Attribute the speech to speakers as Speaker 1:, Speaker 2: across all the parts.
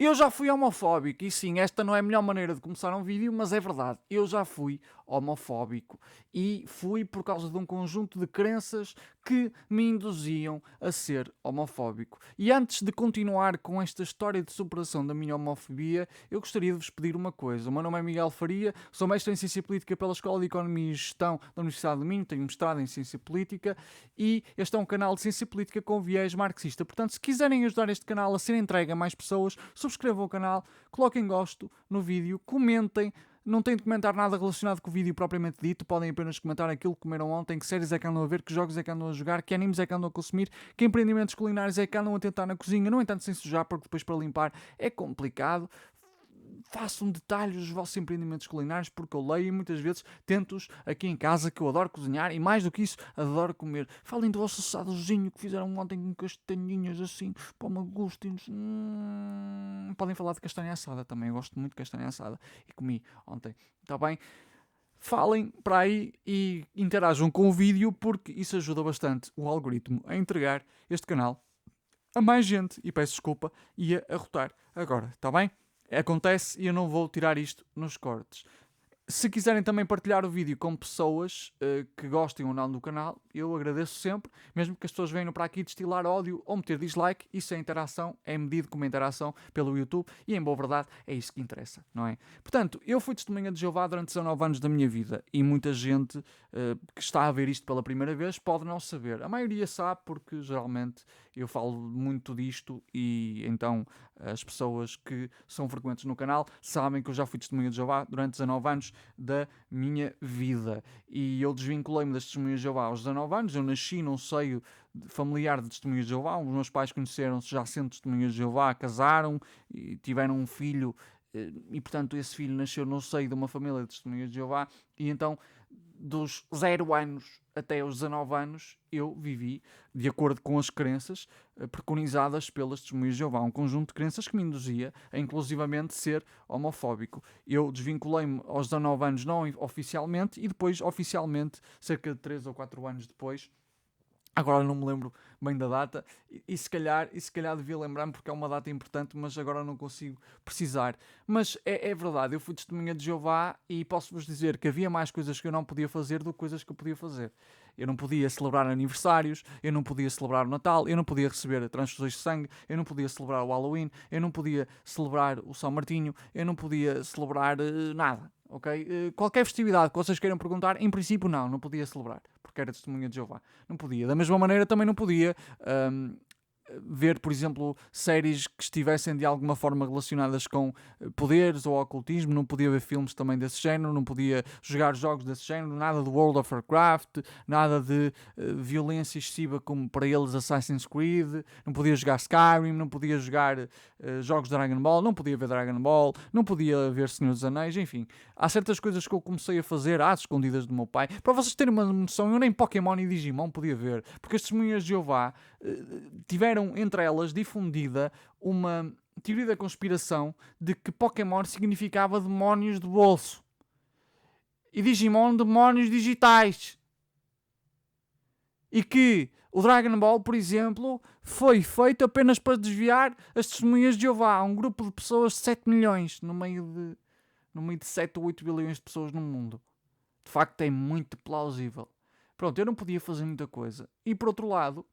Speaker 1: Eu já fui homofóbico e sim, esta não é a melhor maneira de começar um vídeo, mas é verdade. Eu já fui homofóbico e fui por causa de um conjunto de crenças que me induziam a ser homofóbico. E antes de continuar com esta história de superação da minha homofobia, eu gostaria de vos pedir uma coisa. O meu nome é Miguel Faria, sou mestre em Ciência Política pela Escola de Economia e Gestão da Universidade do Minho, tenho mestrado em Ciência Política e este é um canal de Ciência Política com viés marxista. Portanto, se quiserem ajudar este canal a ser entregue a mais pessoas, subscrevam o canal, coloquem gosto no vídeo, comentem. Não têm de comentar nada relacionado com o vídeo propriamente dito, podem apenas comentar aquilo que comeram ontem, que séries é que andam a ver, que jogos é que andam a jogar, que animes é que andam a consumir, que empreendimentos culinários é que andam a tentar na cozinha, no entanto sem sujar, porque depois para limpar é complicado. Façam detalhes dos vossos empreendimentos culinários, porque eu leio e muitas vezes tento-os aqui em casa, que eu adoro cozinhar e mais do que isso, adoro comer. Falem do vosso assadozinho que fizeram ontem com castanhinhas assim, para o meu gosto. Podem falar de castanha assada também, eu gosto muito de castanha assada e comi ontem, está bem? Falem para aí e interajam com o vídeo, porque isso ajuda bastante o algoritmo a entregar este canal a mais gente, e peço desculpa, ia arrotar agora, está bem? Acontece e eu não vou tirar isto nos cortes. Se quiserem também partilhar o vídeo com pessoas que gostem ou não do canal, eu agradeço sempre, mesmo que as pessoas venham para aqui destilar ódio ou meter dislike, isso é interação, é medido como interação pelo YouTube e em boa verdade é isso que interessa, não é? Portanto, eu fui testemunha de Jeová durante 19 anos da minha vida e muita gente que está a ver isto pela primeira vez pode não saber. A maioria sabe porque geralmente eu falo muito disto e então as pessoas que são frequentes no canal sabem que eu já fui testemunha de Jeová durante 19 anos da minha vida. E eu desvinculei-me das testemunhas de Jeová aos 19 anos. Eu nasci num seio familiar de testemunhas de Jeová. Os meus pais conheceram-se já sendo testemunhas de Jeová, casaram e tiveram um filho. E portanto esse filho nasceu no seio de uma família de testemunhas de Jeová. E então dos 0 anos até aos 19 anos eu vivi de acordo com as crenças preconizadas pelas testemunhas de Jeová, um conjunto de crenças que me induzia a inclusivamente ser homofóbico. Eu desvinculei-me aos 19 anos não oficialmente e depois oficialmente, cerca de 3 ou 4 anos depois. Agora não me lembro bem da data e se calhar devia lembrar-me porque é uma data importante, mas agora não consigo precisar. Mas é verdade, eu fui testemunha de Jeová e posso-vos dizer que havia mais coisas que eu não podia fazer do que coisas que eu podia fazer. Eu não podia celebrar aniversários, eu não podia celebrar o Natal, eu não podia receber transfusões de sangue, eu não podia celebrar o Halloween, eu não podia celebrar o São Martinho, eu não podia celebrar nada. Ok? Qualquer festividade que vocês queiram perguntar, em princípio não podia celebrar, porque era testemunha de Jeová. Não podia. Da mesma maneira também não podia ver, por exemplo, séries que estivessem de alguma forma relacionadas com poderes ou ocultismo, não podia ver filmes também desse género, não podia jogar jogos desse género, nada de World of Warcraft, nada de violência excessiva como para eles Assassin's Creed, não podia jogar Skyrim, não podia jogar jogos de Dragon Ball, não podia ver Dragon Ball, não podia ver Senhor dos Anéis, enfim. Há certas coisas que eu comecei a fazer às escondidas do meu pai. Para vocês terem uma noção, eu nem Pokémon e Digimon podia ver, porque as testemunhas de Jeová tiveram entre elas difundida uma teoria da conspiração de que Pokémon significava demónios de bolso e Digimon demónios digitais. E que o Dragon Ball, por exemplo, foi feito apenas para desviar as testemunhas de Jeová a um grupo de pessoas de 7 milhões no meio de 7 ou 8 bilhões de pessoas no mundo. De facto, é muito plausível. Pronto, eu não podia fazer muita coisa. E por outro lado,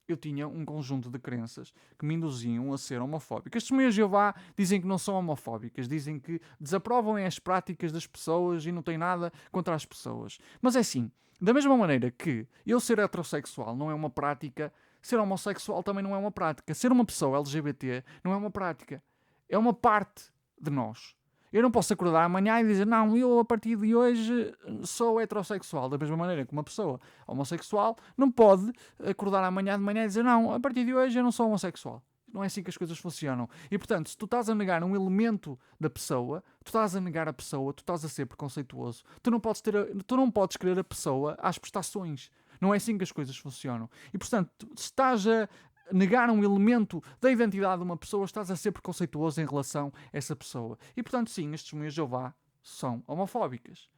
Speaker 1: eu tinha um conjunto de crenças que me induziam a ser homofóbico. As testemunhas de Jeová dizem que não são homofóbicas, dizem que desaprovam as práticas das pessoas e não têm nada contra as pessoas. Mas é assim, da mesma maneira que eu ser heterossexual não é uma prática, ser homossexual também não é uma prática. Ser uma pessoa LGBT não é uma prática. É uma parte de nós. Eu não posso acordar amanhã e dizer, não, eu a partir de hoje sou heterossexual. Da mesma maneira que uma pessoa homossexual não pode acordar amanhã de manhã e dizer, não, a partir de hoje eu não sou homossexual. Não é assim que as coisas funcionam. E portanto, se tu estás a negar um elemento da pessoa, tu estás a negar a pessoa, tu estás a ser preconceituoso. Tu não podes querer a pessoa às prestações. Não é assim que as coisas funcionam. E portanto, se estás a negar um elemento da identidade de uma pessoa, estás a ser preconceituoso em relação a essa pessoa. E portanto, sim, as testemunhas de Jeová são homofóbicas.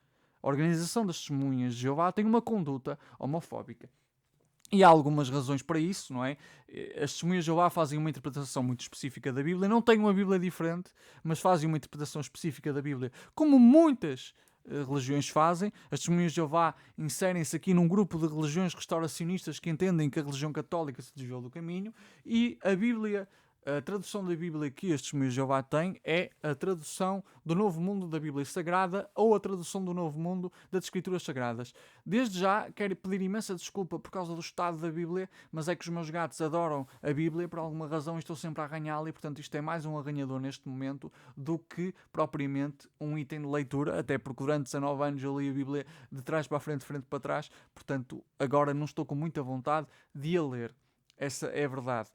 Speaker 1: A Organização das Testemunhas de Jeová tem uma conduta homofóbica. E há algumas razões para isso, não é? As testemunhas de Jeová fazem uma interpretação muito específica da Bíblia, não têm uma Bíblia diferente, mas fazem uma interpretação específica da Bíblia, como muitas religiões fazem. As testemunhas de Jeová inserem-se aqui num grupo de religiões restauracionistas que entendem que a religião católica se desviou do caminho, e a Bíblia, a tradução da Bíblia que as testemunhas de Jeová têm é a tradução do Novo Mundo da Bíblia Sagrada, ou a tradução do Novo Mundo das Escrituras Sagradas. Desde já quero pedir imensa desculpa por causa do estado da Bíblia, mas é que os meus gatos adoram a Bíblia por alguma razão e estou sempre a arranhá-la, e portanto isto é mais um arranhador neste momento do que propriamente um item de leitura, até porque durante 19 anos eu li a Bíblia de trás para a frente, de frente para trás, portanto agora não estou com muita vontade de a ler. Essa é a verdade.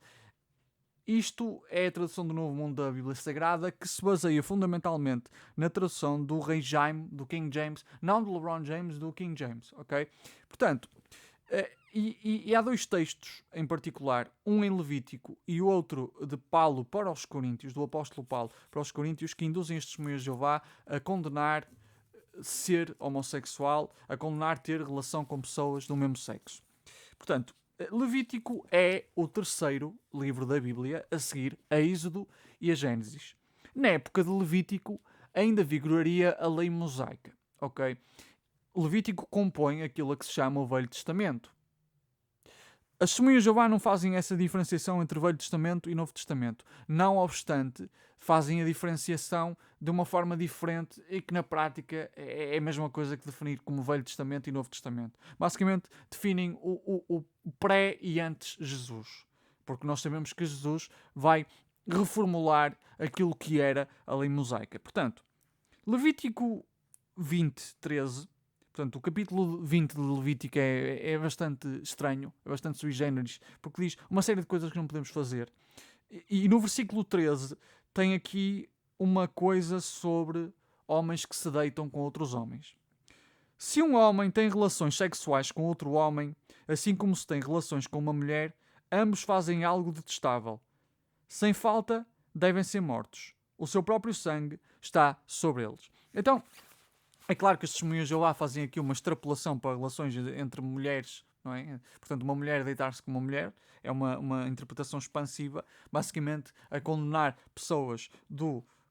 Speaker 1: Isto é a tradução do Novo Mundo da Bíblia Sagrada, que se baseia fundamentalmente na tradução do Rei Jaime, do King James, não do LeBron James, do King James, ok? Portanto, e há dois textos em particular, um em Levítico e o outro de Paulo para os Coríntios, do apóstolo Paulo para os Coríntios, que induzem estes testemunhas de Jeová a condenar ser homossexual, a condenar ter relação com pessoas do mesmo sexo. Portanto, Levítico é o terceiro livro da Bíblia, a seguir a Êxodo e a Gênesis. Na época de Levítico ainda vigoraria a lei mosaica, ok? Levítico compõe aquilo a que se chama o Velho Testamento. As testemunhas de Jeová não fazem essa diferenciação entre Velho Testamento e Novo Testamento. Não obstante, fazem a diferenciação de uma forma diferente e que na prática é a mesma coisa que definir como Velho Testamento e Novo Testamento. Basicamente, definem o pré e antes Jesus. Porque nós sabemos que Jesus vai reformular aquilo que era a lei mosaica. Portanto, Levítico 20, 13... Portanto, o capítulo 20 de Levítico é bastante estranho, é bastante sui generis, porque diz uma série de coisas que não podemos fazer. E no versículo 13 tem aqui uma coisa sobre homens que se deitam com outros homens. Se um homem tem relações sexuais com outro homem, assim como se tem relações com uma mulher, ambos fazem algo detestável. Sem falta, devem ser mortos. O seu próprio sangue está sobre eles. Então, é claro que as testemunhas de Jeová fazem aqui uma extrapolação para relações entre mulheres, não é? Portanto, uma mulher deitar-se com uma mulher é uma interpretação expansiva, basicamente a condenar pessoas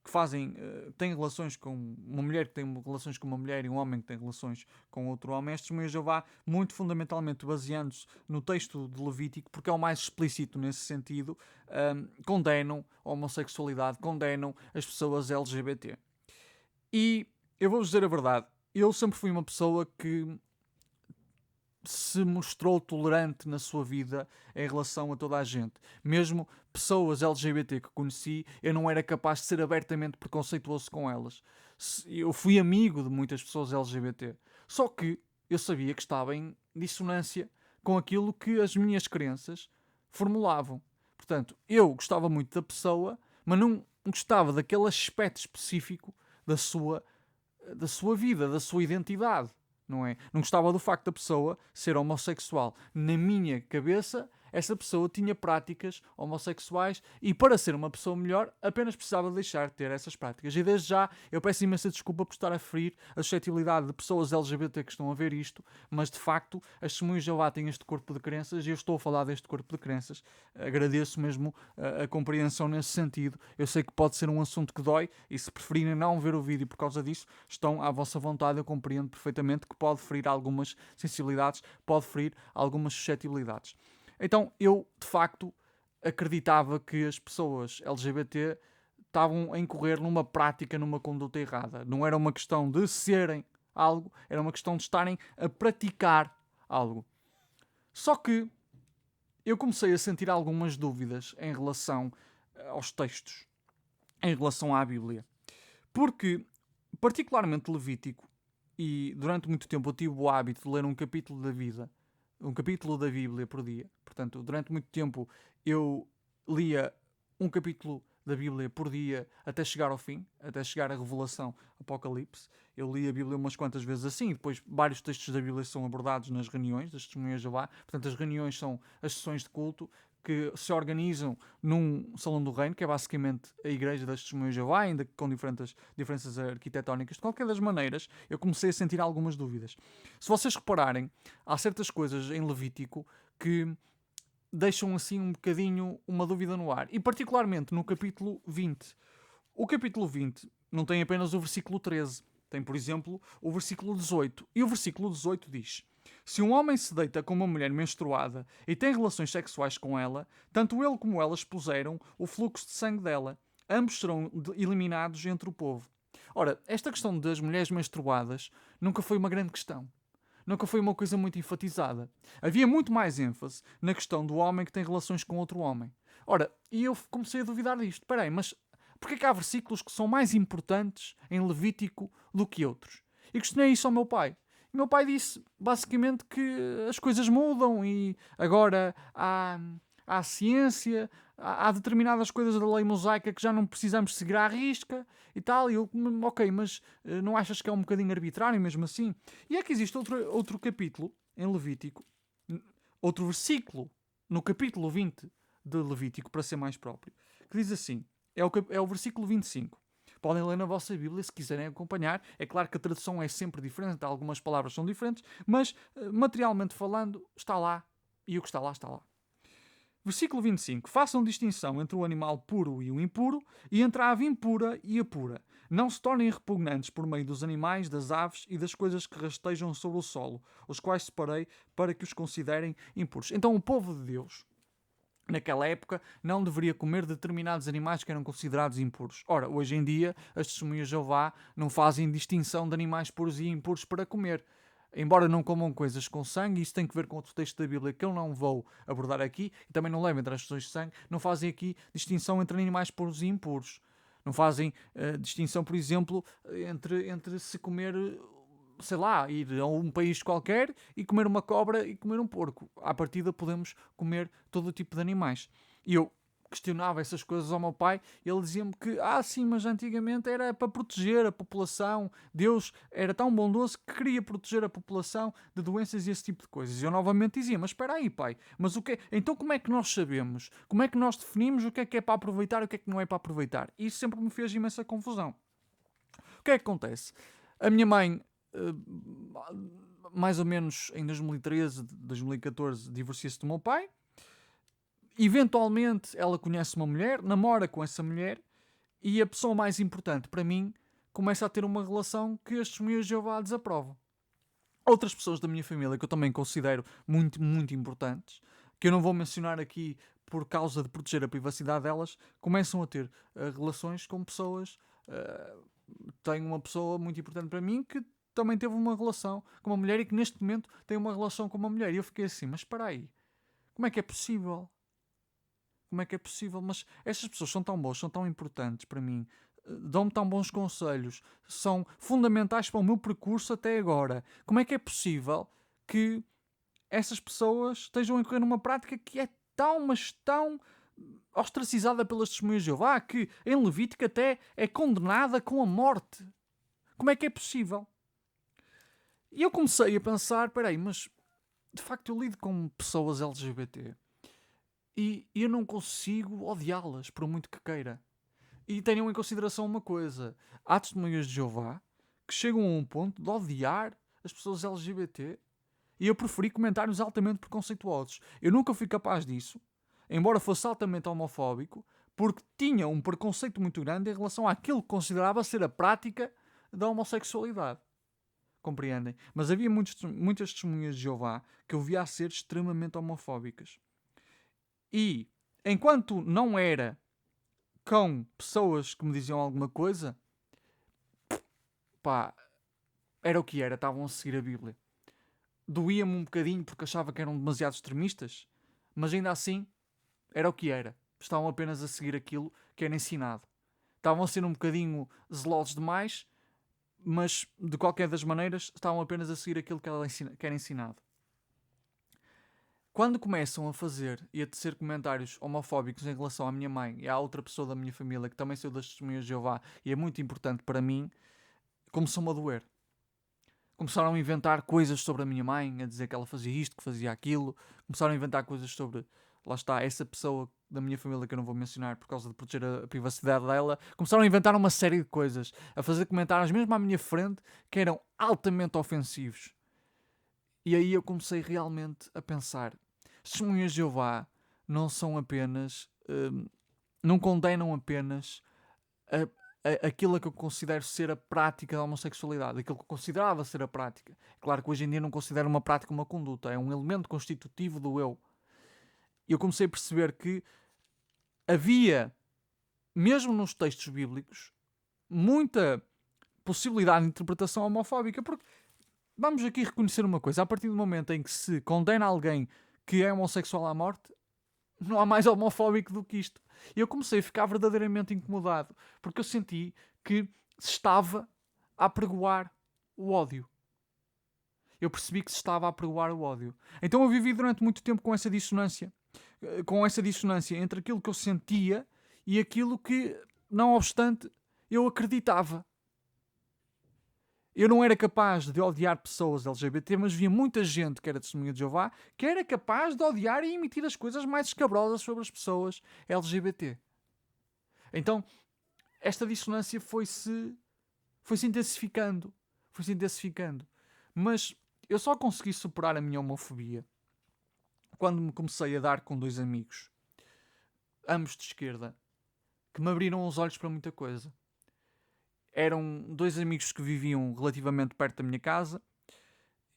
Speaker 1: que têm relações com uma mulher que tem relações com uma mulher e um homem que tem relações com outro homem. As testemunhas de Jeová, muito fundamentalmente baseando-se no texto de Levítico, porque é o mais explícito nesse sentido, condenam a homossexualidade, condenam as pessoas LGBT. E eu vou-vos dizer a verdade, eu sempre fui uma pessoa que se mostrou tolerante na sua vida em relação a toda a gente. Mesmo pessoas LGBT que conheci, eu não era capaz de ser abertamente preconceituoso com elas. Eu fui amigo de muitas pessoas LGBT. Só que eu sabia que estava em dissonância com aquilo que as minhas crenças formulavam. Portanto, eu gostava muito da pessoa, mas não gostava daquele aspecto específico da sua vida, da sua identidade, não é? Não gostava do facto da pessoa ser homossexual. Na minha cabeça, essa pessoa tinha práticas homossexuais e para ser uma pessoa melhor apenas precisava deixar de ter essas práticas. E desde já eu peço imensa desculpa por estar a ferir a suscetibilidade de pessoas LGBT que estão a ver isto, mas de facto as testemunhas de Jeová têm este corpo de crenças e eu estou a falar deste corpo de crenças. Agradeço mesmo a compreensão nesse sentido. Eu sei que pode ser um assunto que dói e se preferirem não ver o vídeo por causa disso, estão à vossa vontade. Eu compreendo perfeitamente que pode ferir algumas sensibilidades, pode ferir algumas suscetibilidades. Então eu, de facto, acreditava que as pessoas LGBT estavam a incorrer numa prática, numa conduta errada. Não era uma questão de serem algo, era uma questão de estarem a praticar algo. Só que eu comecei a sentir algumas dúvidas em relação aos textos, em relação à Bíblia. Porque, particularmente Levítico, e durante muito tempo eu tive o hábito de ler um capítulo da Bíblia por dia. Portanto, durante muito tempo eu lia um capítulo da Bíblia por dia até chegar ao fim, até chegar à Revelação, Apocalipse. Eu li a Bíblia umas quantas vezes assim, e depois vários textos da Bíblia são abordados nas reuniões das testemunhas de Jeová. Portanto, as reuniões são as sessões de culto que se organizam num Salão do Reino, que é basicamente a igreja das testemunhas de Jeová, ainda com diferenças arquitetónicas. De qualquer das maneiras, eu comecei a sentir algumas dúvidas. Se vocês repararem, há certas coisas em Levítico que deixam assim um bocadinho uma dúvida no ar. E particularmente no capítulo 20. O capítulo 20 não tem apenas o versículo 13. Tem, por exemplo, o versículo 18. E o versículo 18 diz: se um homem se deita com uma mulher menstruada e tem relações sexuais com ela, tanto ele como ela expuseram o fluxo de sangue dela. Ambos serão eliminados entre o povo. Ora, esta questão das mulheres menstruadas nunca foi uma grande questão. Nunca foi uma coisa muito enfatizada. Havia muito mais ênfase na questão do homem que tem relações com outro homem. Ora, e eu comecei a duvidar disto. Espera aí, mas porquê que há versículos que são mais importantes em Levítico do que outros? E questionei isso ao meu pai. E meu pai disse, basicamente, que as coisas mudam e agora há ciência, há determinadas coisas da lei mosaica que já não precisamos seguir à risca e tal. E eu, ok, mas não achas que é um bocadinho arbitrário mesmo assim? E é que existe outro capítulo em Levítico, outro versículo no capítulo 20 de Levítico, para ser mais próprio, que diz assim, é o versículo 25. Podem ler na vossa Bíblia se quiserem acompanhar. É claro que a tradução é sempre diferente, algumas palavras são diferentes, mas materialmente falando, está lá. E o que está lá, está lá. Versículo 25. Façam distinção entre o animal puro e o impuro, e entre a ave impura e a pura. Não se tornem repugnantes por meio dos animais, das aves e das coisas que rastejam sobre o solo, os quais separei para que os considerem impuros. Então o povo de Deus, naquela época, não deveria comer determinados animais que eram considerados impuros. Ora, hoje em dia, as testemunhas de Jeová não fazem distinção de animais puros e impuros para comer. Embora não comam coisas com sangue, isso tem que ver com outro texto da Bíblia que eu não vou abordar aqui, e também não levem transfusões de sangue, não fazem aqui distinção entre animais puros e impuros. Não fazem distinção, por exemplo, entre se comer, sei lá, ir a um país qualquer e comer uma cobra e comer um porco. À partida podemos comer todo o tipo de animais. E eu questionava essas coisas ao meu pai, e ele dizia-me que, sim, mas antigamente era para proteger a população, Deus era tão bondoso que queria proteger a população de doenças e esse tipo de coisas. E eu novamente dizia, mas espera aí, pai, mas o que então como é que nós sabemos? Como é que nós definimos o que é para aproveitar e o que é que não é para aproveitar? E isso sempre me fez imensa confusão. O que é que acontece? A minha mãe, mais ou menos em 2013, 2014, divorcia-se do meu pai. Eventualmente ela conhece uma mulher, namora com essa mulher, e a pessoa mais importante para mim começa a ter uma relação que as testemunhas de Jeová desaprovam. Outras pessoas da minha família que eu também considero muito, muito importantes, que eu não vou mencionar aqui por causa de proteger a privacidade delas, começam a ter relações com pessoas. Tenho uma pessoa muito importante para mim que também teve uma relação com uma mulher e que neste momento tem uma relação com uma mulher. E eu fiquei assim, mas espera aí, como é que é possível? Como é que é possível? Mas estas pessoas são tão boas, são tão importantes para mim, dão-me tão bons conselhos, são fundamentais para o meu percurso até agora. Como é que é possível que essas pessoas estejam a incorrer numa prática que é tão, mas tão ostracizada pelas testemunhas de Jeová, que em Levítico até é condenada com a morte? Como é que é possível? E eu comecei a pensar, peraí, mas de facto eu lido com pessoas LGBT. E eu não consigo odiá-las, por muito que queira. E tenham em consideração uma coisa. Há testemunhas de Jeová que chegam a um ponto de odiar as pessoas LGBT. E eu preferi comentários altamente preconceituosos. Eu nunca fui capaz disso, embora fosse altamente homofóbico, porque tinha um preconceito muito grande em relação àquilo que considerava ser a prática da homossexualidade. Compreendem? Mas havia muitas testemunhas de Jeová que eu via a ser extremamente homofóbicas. E, enquanto não era com pessoas que me diziam alguma coisa, pá, era o que era, estavam a seguir a Bíblia. Doía-me um bocadinho porque achava que eram demasiado extremistas, mas ainda assim, era o que era. Estavam apenas a seguir aquilo que era ensinado. Estavam a ser um bocadinho zelosos demais, mas, de qualquer das maneiras, estavam apenas a seguir aquilo que era ensinado. Quando começam a fazer e a tecer comentários homofóbicos em relação à minha mãe e à outra pessoa da minha família que também saiu das testemunhas de Jeová e é muito importante para mim, começou-me a doer. Começaram a inventar coisas sobre a minha mãe, a dizer que ela fazia isto, que fazia aquilo. Começaram a inventar coisas sobre, lá está, essa pessoa da minha família que eu não vou mencionar por causa de proteger a privacidade dela. Começaram a inventar uma série de coisas, a fazer comentários mesmo à minha frente que eram altamente ofensivos. E aí eu comecei realmente a pensar, Testemunhas de Jeová não são apenas, não condenam apenas aquilo que eu considero ser a prática da homossexualidade, aquilo que eu considerava ser a prática. Claro que hoje em dia não considero uma prática uma conduta, é um elemento constitutivo do eu. E eu comecei a perceber que havia, mesmo nos textos bíblicos, muita possibilidade de interpretação homofóbica, porque vamos aqui reconhecer uma coisa: a partir do momento em que se condena alguém que é homossexual à morte, não há mais homofóbico do que isto. E eu comecei a ficar verdadeiramente incomodado, porque eu senti que se estava a apregoar o ódio. Eu percebi que se estava a apregoar o ódio. Então eu vivi durante muito tempo com essa dissonância entre aquilo que eu sentia e aquilo que, não obstante, eu acreditava. Eu não era capaz de odiar pessoas LGBT, mas via muita gente que era testemunha de Jeová que era capaz de odiar e emitir as coisas mais escabrosas sobre as pessoas LGBT. Então, esta dissonância foi-se intensificando. Foi-se intensificando. Mas eu só consegui superar a minha homofobia quando me comecei a dar com dois amigos, ambos de esquerda, que me abriram os olhos para muita coisa. Eram dois amigos que viviam relativamente perto da minha casa.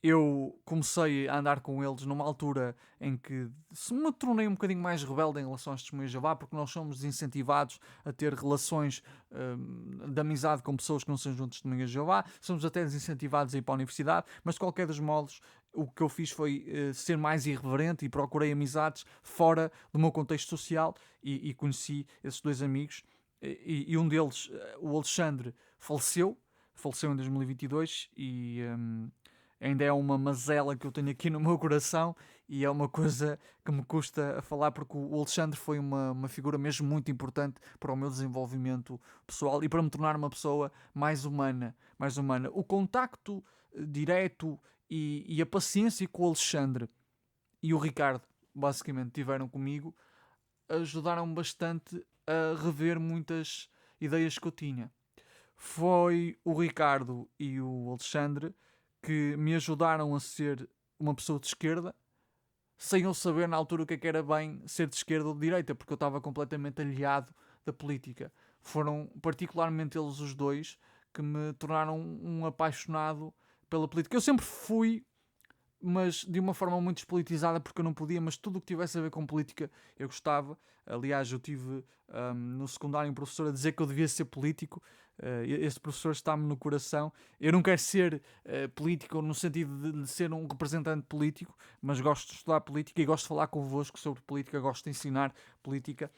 Speaker 1: Eu comecei a andar com eles numa altura em que me tornei um bocadinho mais rebelde em relação às testemunhas de Jeová, porque nós somos desincentivados a ter relações de amizade com pessoas que não são juntos de testemunhas de Jeová. Somos até desincentivados a ir para a universidade, mas de qualquer dos modos o que eu fiz foi ser mais irreverente e procurei amizades fora do meu contexto social e conheci esses dois amigos. E um deles, o Alexandre, faleceu em 2022 e ainda é uma mazela que eu tenho aqui no meu coração e é uma coisa que me custa a falar, porque o Alexandre foi uma figura mesmo muito importante para o meu desenvolvimento pessoal e para me tornar uma pessoa mais humana. O contacto direto e a paciência que o Alexandre e o Ricardo basicamente tiveram comigo ajudaram-me bastante a rever muitas ideias que eu tinha. Foi o Ricardo e o Alexandre que me ajudaram a ser uma pessoa de esquerda, sem eu saber na altura o que era bem ser de esquerda ou de direita, porque eu estava completamente aliado da política. Foram particularmente eles os dois que me tornaram um apaixonado pela política. Eu sempre fui, mas de uma forma muito despolitizada, porque eu não podia, mas tudo o que tivesse a ver com política eu gostava. Aliás, eu tive no secundário um professor a dizer que eu devia ser político. Esse professor está-me no coração. Eu não quero ser político no sentido de ser um representante político, mas gosto de estudar política e gosto de falar convosco sobre política, gosto de ensinar política.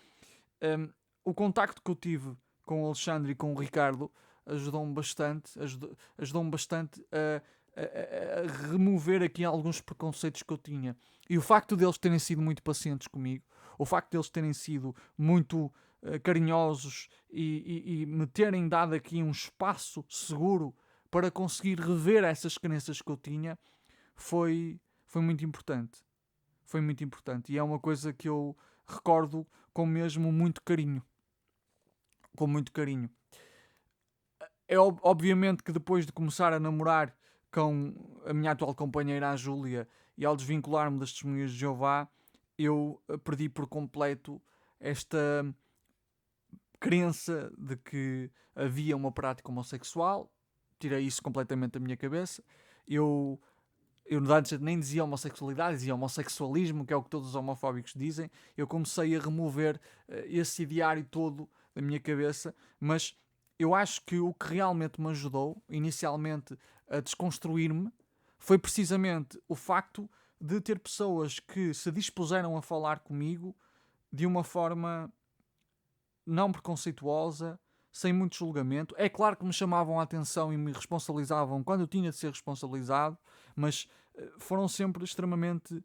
Speaker 1: O contacto que eu tive com o Alexandre e com o Ricardo ajudou-me bastante a remover aqui alguns preconceitos que eu tinha. E o facto deles terem sido muito pacientes comigo, o facto deles terem sido muito carinhosos e me terem dado aqui um espaço seguro para conseguir rever essas crenças que eu tinha, foi muito importante. Foi muito importante. E é uma coisa que eu recordo com mesmo muito carinho. Com muito carinho. É obviamente que depois de começar a namorar com a minha atual companheira, a Júlia, e ao desvincular-me das testemunhas de Jeová, eu perdi por completo esta crença de que havia uma prática homossexual. Tirei isso completamente da minha cabeça. Eu antes nem dizia homossexualidade, dizia homossexualismo, que é o que todos os homofóbicos dizem. Eu comecei a remover esse ideário todo da minha cabeça, mas eu acho que o que realmente me ajudou, inicialmente, a desconstruir-me, foi precisamente o facto de ter pessoas que se dispuseram a falar comigo de uma forma não preconceituosa, sem muito julgamento. É claro que me chamavam a atenção e me responsabilizavam quando eu tinha de ser responsabilizado, mas foram sempre extremamente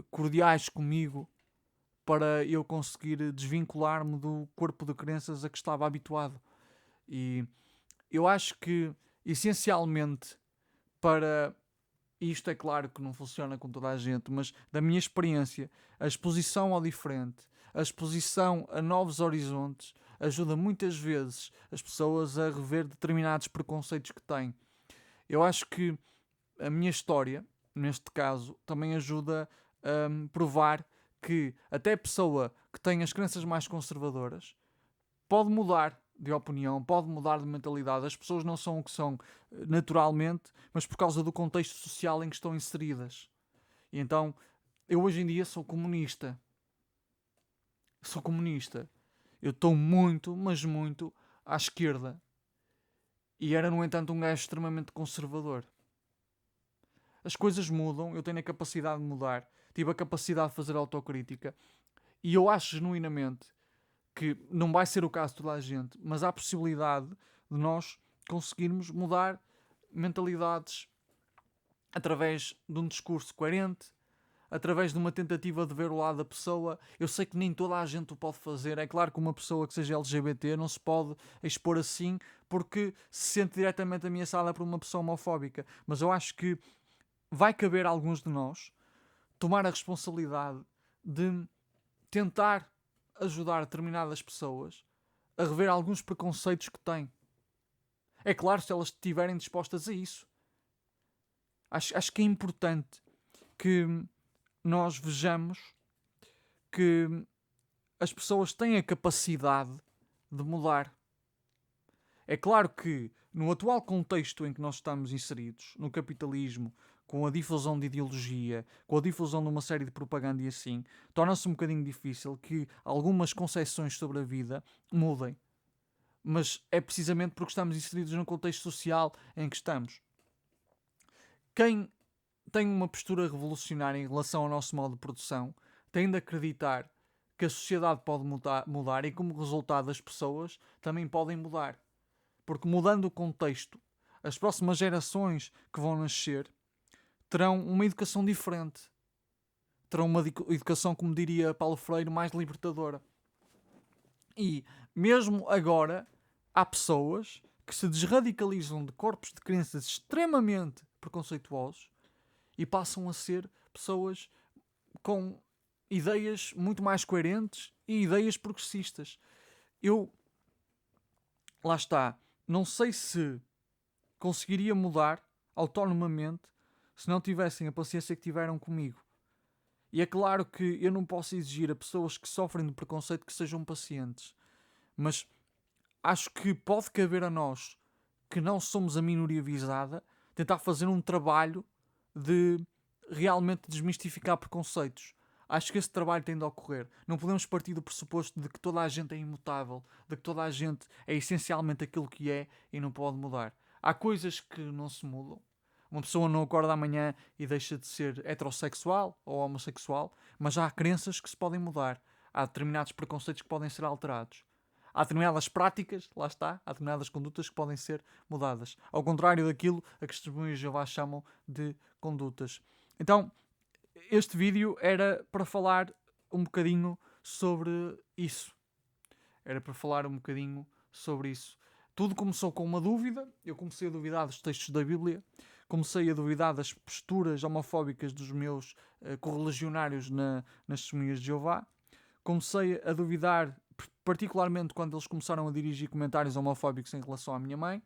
Speaker 1: cordiais comigo para eu conseguir desvincular-me do corpo de crenças a que estava habituado. E eu acho que, essencialmente, para isto é claro que não funciona com toda a gente, mas da minha experiência, a exposição ao diferente, a exposição a novos horizontes, ajuda muitas vezes as pessoas a rever determinados preconceitos que têm. Eu acho que a minha história, neste caso, também ajuda provar que até a pessoa que tem as crenças mais conservadoras pode mudar de opinião, pode mudar de mentalidade. As pessoas não são o que são naturalmente, mas por causa do contexto social em que estão inseridas. E então, eu hoje em dia sou comunista. Sou comunista. Eu estou muito, mas muito à esquerda. E era, no entanto, um gajo extremamente conservador. As coisas mudam, eu tenho a capacidade de mudar, tive a capacidade de fazer autocrítica, e eu acho genuinamente que não vai ser o caso de toda a gente, mas há a possibilidade de nós conseguirmos mudar mentalidades através de um discurso coerente, através de uma tentativa de ver o lado da pessoa. Eu sei que nem toda a gente o pode fazer. É claro que uma pessoa que seja LGBT não se pode expor assim porque se sente diretamente ameaçada por uma pessoa homofóbica. Mas eu acho que vai caber a alguns de nós tomar a responsabilidade de tentar ajudar determinadas pessoas a rever alguns preconceitos que têm. É claro, se elas estiverem dispostas a isso. Acho que é importante que nós vejamos que as pessoas têm a capacidade de mudar. É claro que no atual contexto em que nós estamos inseridos, no capitalismo, com a difusão de ideologia, com a difusão de uma série de propaganda e assim, torna-se um bocadinho difícil que algumas concepções sobre a vida mudem. Mas é precisamente porque estamos inseridos num contexto social em que estamos. Quem tem uma postura revolucionária em relação ao nosso modo de produção tem de acreditar que a sociedade pode mudar e, como resultado, as pessoas também podem mudar. Porque mudando o contexto, as próximas gerações que vão nascer terão uma educação diferente. Terão uma educação, como diria Paulo Freire, mais libertadora. E, mesmo agora, há pessoas que se desradicalizam de corpos de crenças extremamente preconceituosos e passam a ser pessoas com ideias muito mais coerentes e ideias progressistas. Lá está, não sei se conseguiria mudar autonomamente se não tivessem a paciência que tiveram comigo. E é claro que eu não posso exigir a pessoas que sofrem de preconceito que sejam pacientes. Mas acho que pode caber a nós, que não somos a minoria visada, tentar fazer um trabalho de realmente desmistificar preconceitos. Acho que esse trabalho tem de ocorrer. Não podemos partir do pressuposto de que toda a gente é imutável, de que toda a gente é essencialmente aquilo que é e não pode mudar. Há coisas que não se mudam. Uma pessoa não acorda amanhã e deixa de ser heterossexual ou homossexual, mas há crenças que se podem mudar. Há determinados preconceitos que podem ser alterados. Há determinadas práticas, lá está, há determinadas condutas que podem ser mudadas. Ao contrário daquilo a que os testemunhos de Jeová chamam de condutas. Então, este vídeo era para falar um bocadinho sobre isso. Era para falar um bocadinho sobre isso. Tudo começou com uma dúvida. Eu comecei a duvidar dos textos da Bíblia. Comecei a duvidar das posturas homofóbicas dos meus correligionários nas testemunhas de Jeová. Comecei a duvidar, particularmente quando eles começaram a dirigir comentários homofóbicos em relação à minha mãe.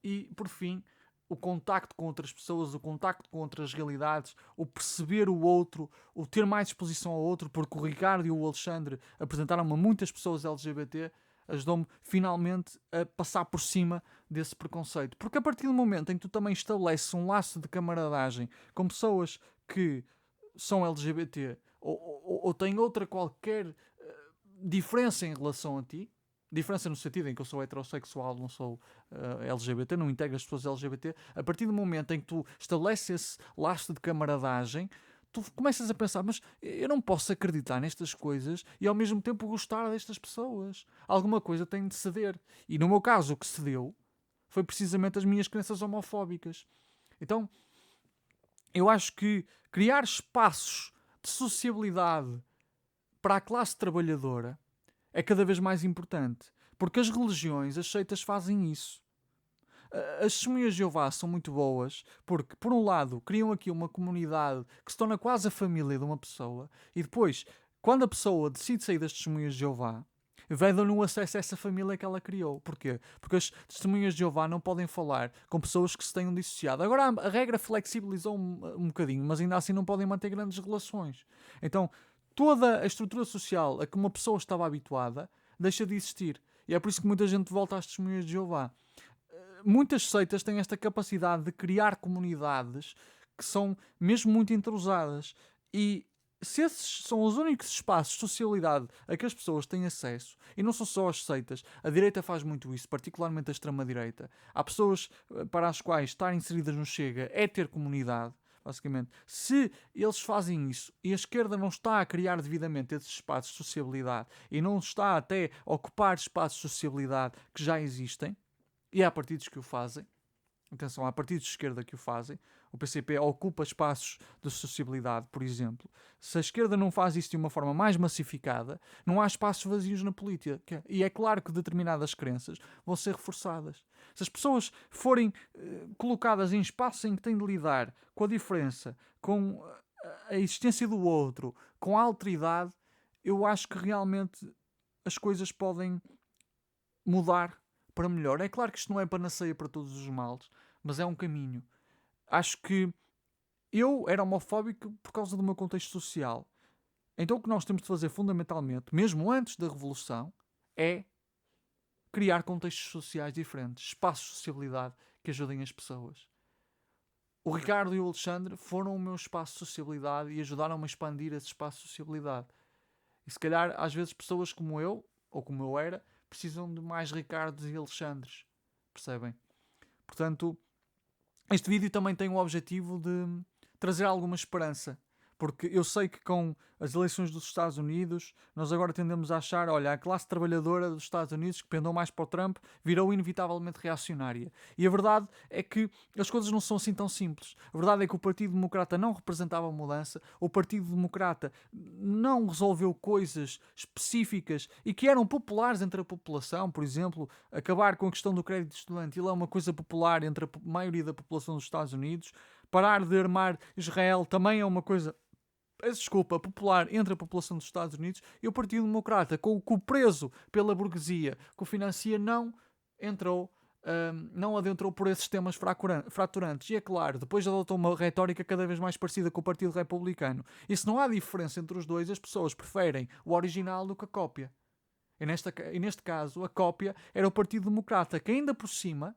Speaker 1: E, por fim, o contacto com outras pessoas, o contacto com outras realidades, o perceber o outro, o ter mais exposição ao outro, porque o Ricardo e o Alexandre apresentaram-me a muitas pessoas LGBT, ajudou-me finalmente a passar por cima desse preconceito. Porque a partir do momento em que tu também estabeleces um laço de camaradagem com pessoas que são LGBT ou têm outra qualquer diferença em relação a ti, diferença no sentido em que eu sou heterossexual, não sou LGBT, não integro as pessoas LGBT, a partir do momento em que tu estabeleces esse laço de camaradagem, tu começas a pensar, mas eu não posso acreditar nestas coisas e ao mesmo tempo gostar destas pessoas. Alguma coisa tem de ceder. E no meu caso, o que cedeu foi precisamente as minhas crenças homofóbicas. Então, eu acho que criar espaços de sociabilidade para a classe trabalhadora é cada vez mais importante. Porque as religiões, as seitas fazem isso. As testemunhas de Jeová são muito boas porque, por um lado, criam aqui uma comunidade que se torna quase a família de uma pessoa e depois, quando a pessoa decide sair das testemunhas de Jeová, Vedam-lhe o acesso a essa família que ela criou. Porquê? Porque as testemunhas de Jeová não podem falar com pessoas que se tenham dissociado. Agora a regra flexibilizou um bocadinho, mas ainda assim não podem manter grandes relações. Então, toda a estrutura social a que uma pessoa estava habituada deixa de existir. E é por isso que muita gente volta às testemunhas de Jeová. Muitas seitas têm esta capacidade de criar comunidades que são mesmo muito entrosadas. E se esses são os únicos espaços de socialidade a que as pessoas têm acesso, e não são só as seitas, a direita faz muito isso, particularmente a extrema-direita. Há pessoas para as quais estar inseridas no Chega é ter comunidade, basicamente. Se eles fazem isso e a esquerda não está a criar devidamente esses espaços de sociabilidade e não está até a ocupar espaços de sociabilidade que já existem, e há partidos que o fazem, atenção, há partidos de esquerda que o fazem, o PCP ocupa espaços de sociabilidade, por exemplo. Se a esquerda não faz isso de uma forma mais massificada, não há espaços vazios na política. E é claro que determinadas crenças vão ser reforçadas. Se as pessoas forem colocadas em espaços em que têm de lidar com a diferença, com a existência do outro, com a alteridade, eu acho que realmente as coisas podem mudar para melhor. É claro que isto não é panaceia para todos os males, mas é um caminho. Acho que eu era homofóbico por causa do meu contexto social. Então o que nós temos de fazer fundamentalmente, mesmo antes da Revolução, é criar contextos sociais diferentes, espaços de sociabilidade que ajudem as pessoas. O Ricardo e o Alexandre foram o meu espaço de sociabilidade e ajudaram-me a expandir esse espaço de sociabilidade. E se calhar, às vezes, pessoas como eu, ou como eu era, precisam de mais Ricardos e Alexandres. Percebem? Portanto, este vídeo também tem o objetivo de trazer alguma esperança. Porque eu sei que com as eleições dos Estados Unidos, nós agora tendemos a achar, olha, a classe trabalhadora dos Estados Unidos, que pendeu mais para o Trump, virou inevitavelmente reacionária. E a verdade é que as coisas não são assim tão simples. A verdade é que o Partido Democrata não representava mudança, o Partido Democrata não resolveu coisas específicas e que eram populares entre a população. Por exemplo, acabar com a questão do crédito estudantil é uma coisa popular entre a maioria da população dos Estados Unidos. Parar de armar Israel também é uma coisa, desculpa, popular entre a população dos Estados Unidos. E o Partido Democrata, com o preso pela burguesia que o financia, não adentrou por esses temas fraturantes. E é claro, depois adotou uma retórica cada vez mais parecida com o Partido Republicano. E se não há diferença entre os dois, as pessoas preferem o original do que a cópia. E neste caso, a cópia era o Partido Democrata, que ainda por cima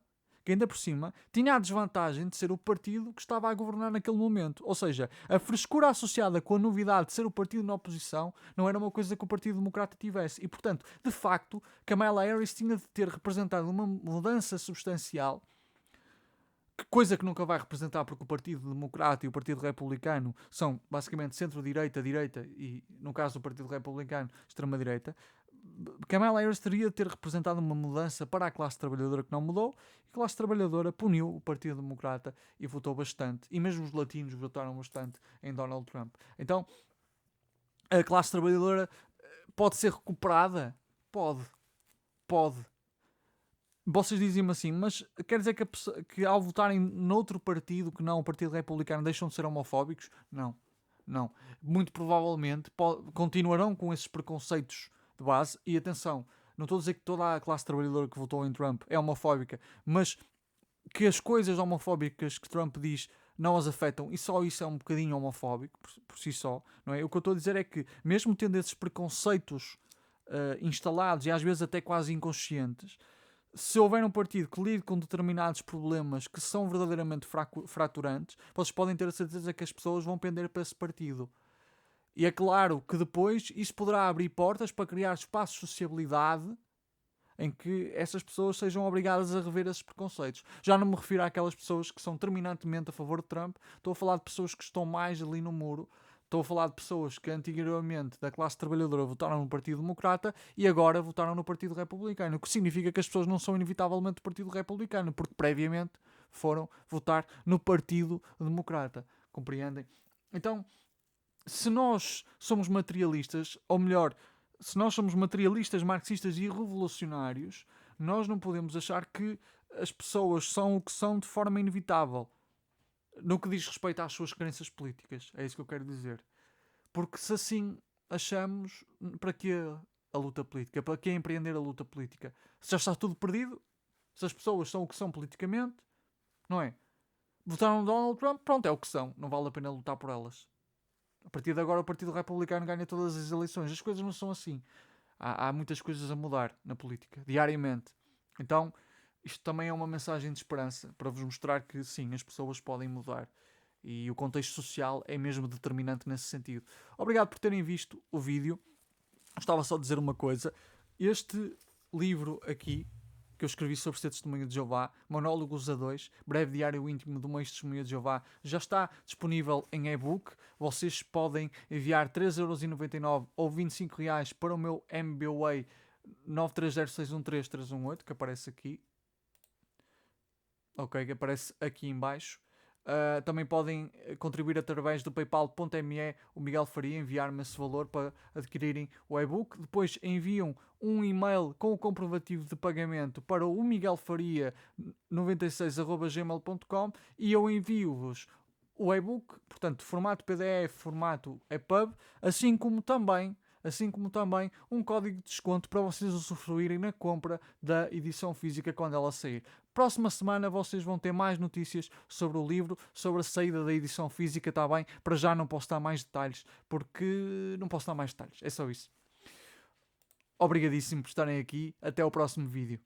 Speaker 1: tinha a desvantagem de ser o partido que estava a governar naquele momento. Ou seja, a frescura associada com a novidade de ser o partido na oposição não era uma coisa que o Partido Democrata tivesse. E, portanto, de facto, Kamala Harris tinha de ter representado uma mudança substancial, coisa que nunca vai representar, porque o Partido Democrata e o Partido Republicano são basicamente centro-direita, direita e, no caso do Partido Republicano, extrema-direita. Kamala Harris teria de ter representado uma mudança para a classe trabalhadora que não mudou, e a classe trabalhadora puniu o Partido Democrata e votou bastante, e mesmo os latinos votaram bastante em Donald Trump. Então, a classe trabalhadora pode ser recuperada? Pode. Vocês dizem-me assim, mas quer dizer que ao votarem noutro partido que não o Partido Republicano deixam de ser homofóbicos? Não. Muito provavelmente continuarão com esses preconceitos de base. E atenção, não estou a dizer que toda a classe trabalhadora que votou em Trump é homofóbica, mas que as coisas homofóbicas que Trump diz não as afetam, e só isso é um bocadinho homofóbico por si só, não é? O que eu estou a dizer é que, mesmo tendo esses preconceitos instalados e às vezes até quase inconscientes, se houver um partido que lide com determinados problemas que são verdadeiramente fraturantes, vocês podem ter a certeza que as pessoas vão pender para esse partido. E é claro que depois isso poderá abrir portas para criar espaços de sociabilidade em que essas pessoas sejam obrigadas a rever esses preconceitos. Já não me refiro àquelas pessoas que são terminantemente a favor de Trump, estou a falar de pessoas que estão mais ali no muro. Estou a falar de pessoas que antigamente da classe trabalhadora votaram no Partido Democrata e agora votaram no Partido Republicano. O que significa que as pessoas não são inevitavelmente do Partido Republicano, porque previamente foram votar no Partido Democrata. Compreendem? Então, se nós somos materialistas, ou melhor, se nós somos materialistas, marxistas e revolucionários, nós não podemos achar que as pessoas são o que são de forma inevitável. No que diz respeito às suas crenças políticas. É isso que eu quero dizer. Porque se assim achamos, para quê a luta política? Para quem empreender a luta política? Se já está tudo perdido, se as pessoas são o que são politicamente, não é? Votaram no Donald Trump, pronto, é o que são. Não vale a pena lutar por elas. A partir de agora o Partido Republicano ganha todas as eleições. As coisas não são assim. Há muitas coisas a mudar na política, diariamente. Então, isto também é uma mensagem de esperança para vos mostrar que sim, as pessoas podem mudar. E o contexto social é mesmo determinante nesse sentido. Obrigado por terem visto o vídeo. Gostava só de dizer uma coisa. Este livro aqui, que eu escrevi sobre ser testemunha de Jeová, Monólogos a 2, breve diário íntimo de uma ex-testemunha de Jeová, já está disponível em e-book. Vocês podem enviar 3,99€ ou 25€ para o meu MBWay 930613318, que aparece aqui. Ok, que aparece aqui em baixo. Também podem contribuir através do paypal.me, o Miguel Faria, enviar-me esse valor para adquirirem o e-book. Depois enviam um e-mail com o comprovativo de pagamento para o miguelfaria96@gmail.com e eu envio-vos o e-book, portanto, formato PDF, formato EPUB, assim como também um código de desconto para vocês usufruírem na compra da edição física quando ela sair. Próxima semana vocês vão ter mais notícias sobre o livro, sobre a saída da edição física, está bem? Para já não posso dar mais detalhes, porque não posso dar mais detalhes, é só isso. Obrigadíssimo por estarem aqui, até ao próximo vídeo.